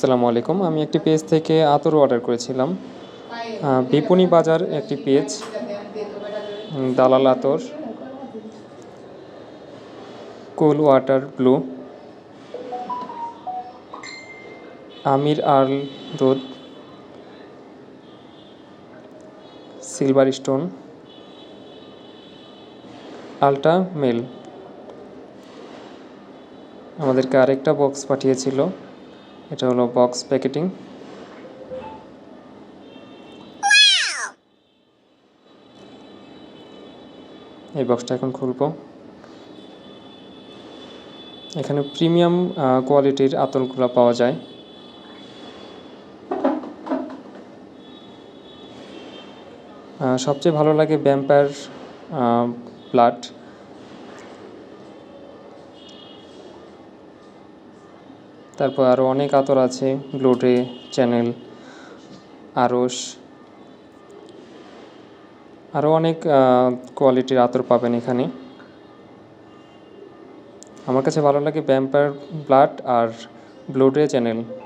আসসালামু আলাইকুম। আমি একটি পেজ থেকে আতর অর্ডার করেছিলাম। বিপণী বাজার একটি পেজ, দালাল আতর, কুল ওয়াটার ব্লু, আমির আর্ল দুধ, সিলভার স্টোন, আলটা মেল। আমাদেরকে আরেকটা বক্স পাঠিয়েছিল, এটা হলো বক্স প্যাকেটিং। এই বক্সটা এখন খুলব। এখানে প্রিমিয়াম কোয়ালিটির আতরগুলো পাওয়া যায়। সবচেয়ে ভালো লাগে ভ্যাম্পায়ার ব্লাড। তারপর আরও অনেক আতর আছে, গ্লোডে, চ্যানেল, আরস, আরও অনেক কোয়ালিটির আতর পাবেন এখানে। আমার কাছে ভালো লাগে ভ্যাম্পায়ার ব্লাড আর গ্লোডে চ্যানেল।